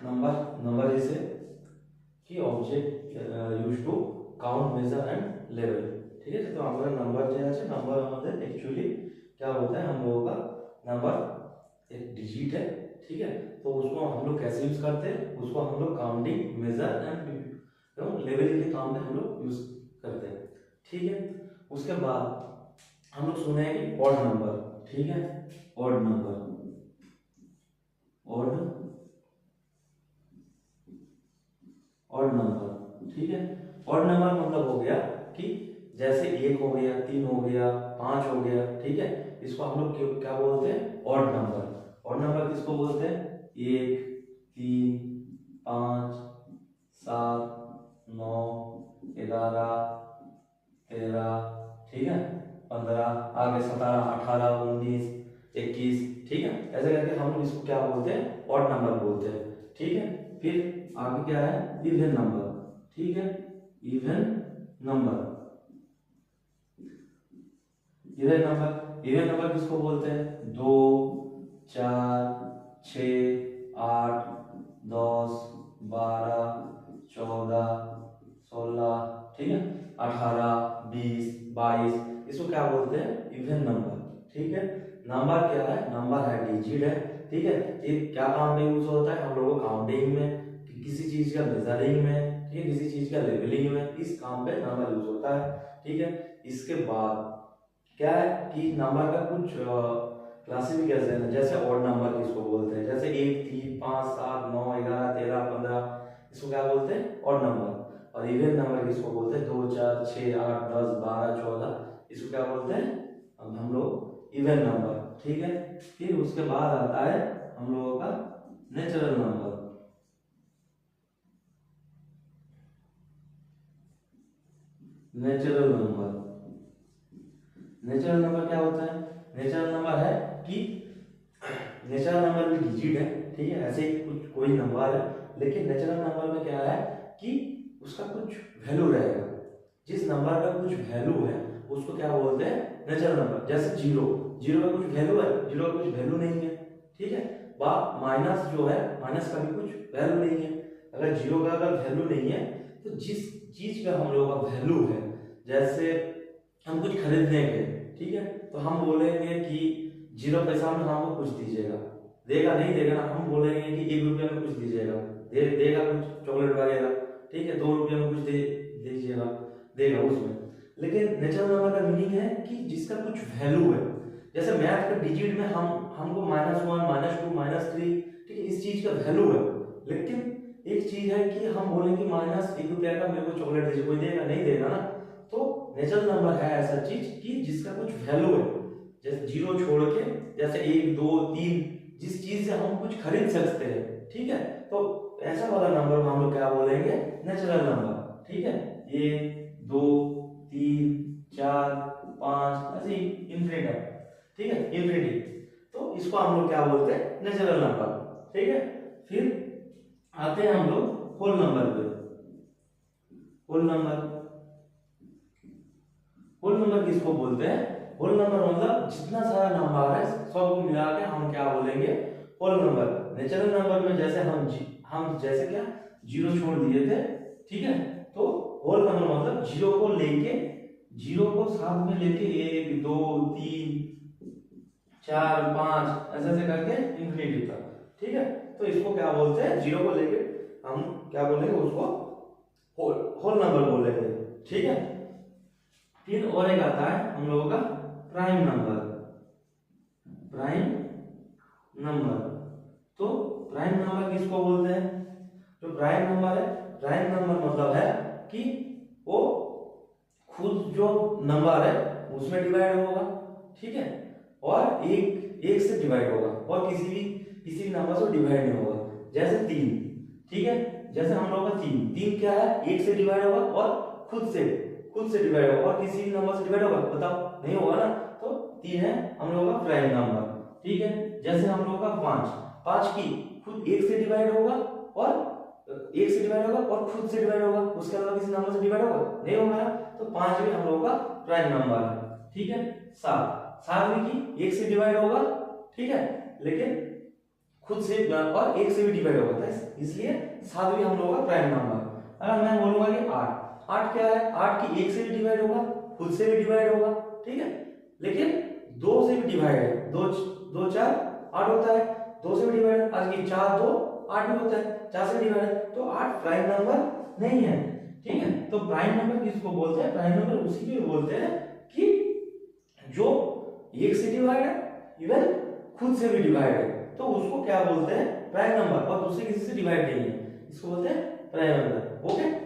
Number number is कि object used to count measure and लेवल। ठीक है, तो हमारा नंबर जो है नंबर हमारे एक्चुअली क्या होता है, हम लोगों का नंबर एक डिजिट है। ठीक है, तो उसको हम लोग कैसे यूज करते हैं, उसको हम लोग काउंटिंग मेजर एंड लेवलिंग के काम में हम लोग यूज करते हैं। ठीक है, उसके बाद हम लोग सुने हैं कि ऑड नंबर। ठीक है, ऑड नंबर, ऑड नंबर। ठीक है, ऑड नंबर मतलब हो गया कि जैसे 1 हो गया, 3 हो गया, 5 हो गया। ठीक है, इसको हम लोग क्या बोलते हैं, ऑड नंबर। ऑड नंबर किसको बोलते हैं, 1, 3, 5, 7, 9, 11, 13, ठीक है, 15, आगे 17, 18, 19, 21। ठीक है, ऐसे करके हम लोग इसको क्या बोलते हैं, ऑड नंबर बोलते हैं। ठीक है, फिर आगे क्या है, इवन नंबर। ठीक है, इवन नंबर, इवन नंबर किसको बोलते हैं, 2, 4, 6, 8, 10, 12, 14, 16, ठीक है, 18, 20, 22, इसको क्या बोलते हैं, इवन नंबर। ठीक है, नंबर क्या है, नंबर है डिजिट है। ठीक है, ये क्या काम में यूज होता है, हम लोगों को काउंटिंग में, किसी चीज का मेजरिंग में, ठीक है, किसी चीज का लेवलिंग में, इस काम पे नंबर यूज होता है। ठीक है, इसके बाद क्या है कि नंबर का कुछ क्लासिफिकेशन है, जैसे ऑड नंबर किसको बोलते हैं, जैसे 1, 3, 5, 7, 9, 11, 13, 15, इसको क्या बोलते हैं, ऑड नंबर। और इवन नंबर किसको बोलते हैं, 2, 4, 6, 8, 10, 12, 14, इसको क्या बोलते हैं, अब हम लोग इवन नंबर। ठीक है, फिर उसके बाद आता है हम लोगों का natural number. Natural number, natural number क्या होता है, नेचुरल नंबर है कि नेचुरल नंबर भी डिजिट है। ठीक है, ऐसे ही कुछ कोई नंबर है, लेकिन नेचुरल नंबर में क्या है कि उसका कुछ वैल्यू रहेगा। जिस नंबर का कुछ वैल्यू है उसको क्या बोलते हैं, नेचुरल नंबर। जैसे 0, 0 का कुछ वैल्यू है, 0 का कुछ वैल्यू नहीं है। ठीक है, माइनस जो है, माइनस का भी कुछ वैल्यू नहीं है। अगर 0 का अगर वैल्यू नहीं है, तो जिस चीज का हम लोगों का वैल्यू है, जैसे हम कुछ खरीदने गए, ठीक है, तो हम बोलेंगे कि 0 पैसा में हमको कुछ दीजिएगा, देगा नहीं देगा ना, हम बोलेंगे कि 1 रुपया में कुछ दीजिएगा, देगा कुछ चॉकलेट वगैरह। ठीक है, 2 रुपया में कुछ दीजिएगा, देगा उसमें। लेकिन नेचुरल नंबर का मीनिंग है कि जिसका कुछ वैल्यू है। जैसे मैथ का डिजिट में हमको -1, -2, -3, ठीक है, इस चीज का वैल्यू है। लेकिन एक चीज है कि हम बोलेंगे -1 रुपया का मेरे को चॉकलेट दीजिए, कोई देगा नहीं देगा ना। तो नेचुरल नंबर है ऐसा चीज कि जिसका कुछ वैल्यू है, जैसे 0 छोड़ के, जैसे 1, 2, 3, जिस चीज से हम कुछ खरीद सकते हैं। ठीक है, तो ऐसा वाला नंबर हम लोग क्या बोलेंगे, नेचुरल नंबर। ठीक है, 1, 2, 3, 4, 5, ऐसे इंफिनिट है। ठीक है, इंफिनिटी, तो इसको हम लोग क्या बोलते हैं, नेचुरल नंबर। ठीक है, फिर आते हैं हम लोग होल नंबर पे। होल नंबर, होल नंबर किसको बोलते हैं, होल नंबर मतलब जितना सारा नंबर है सबको मिला के हम क्या बोलेंगे, होल नंबर। नेचुरल नंबर में जैसे हम जैसे क्या 0 छोड़ दिए थे। ठीक है, तो होल नंबर मतलब 0 को लेके, 0 को साथ में लेके 1, 2, 3, 4, 5 ऐसे ऐसे करके इंफिनिटी तक। ठीक है, तो इसको क्या बोलते हैं, 0 को लेके हम क्या बोलेंगे, उसको होल नंबर बोलेंगे। ठीक है, फिर और एक आता है हम लोगों का प्राइम नंबर। प्राइम नंबर, तो प्राइम नंबर किसको बोलते हैं, जो प्राइम नंबर है, प्राइम नंबर मतलब है कि वो खुद जो नंबर है उसमें डिवाइड होगा। ठीक है, और एक से डिवाइड होगा, और किसी भी नंबर से डिवाइड नहीं होगा। जैसे 3, ठीक है, जैसे हम लोग का 3 क्या है, 1 से डिवाइड होगा और खुद से डिवाइड होगा, और किसी भी नंबर से डिवाइड होगा, बताओ नहीं होगा ना। तो 3 है हम लोग का प्राइम नंबर। ठीक है, जैसे हम लोग का 5 की खुद 1 से डिवाइड होगा, और 1 से डिवाइड होगा और खुद से डिवाइड होगा, उसके अलावा किसी नंबर से डिवाइड होगा नहीं होगा ना। तो 5 भी हम लोगों का प्राइम नंबर है। ठीक है, 7 भी की 1 से डिवाइड होगा। ठीक है, लेकिन खुद से और एक से भी डिवाइड होता है, इसलिए 7 भी हम लोगों का प्राइम नंबर। अगर मैं बोलूंगा कि 8, 8 क्या है, 8 की 1 से भी डिवाइड होगा, खुद से भी डिवाइड होगा, ठीक है, लेकिन 2 से भी डिवाइड है, 2 2 4 8 होता है, 2 से भी डिवाइड है, आज की 4 2 8 भी होता है, 4 से डिवाइड है, तो 8 प्राइम नंबर नहीं है, ठीक है। तो प्राइम नंबर किसको बोलते हैं, प्राइम नंबर उसी को बोलते हैं कि जो 1 से डिवाइड है, इवन खुद से भी डिवाइड है, तो उसको क्या बोलते हैं, प्राइम नंबर, और दूसरे किसी से डिवाइड नहीं है, इसको बोलते हैं प्राइम नंबर। ओके।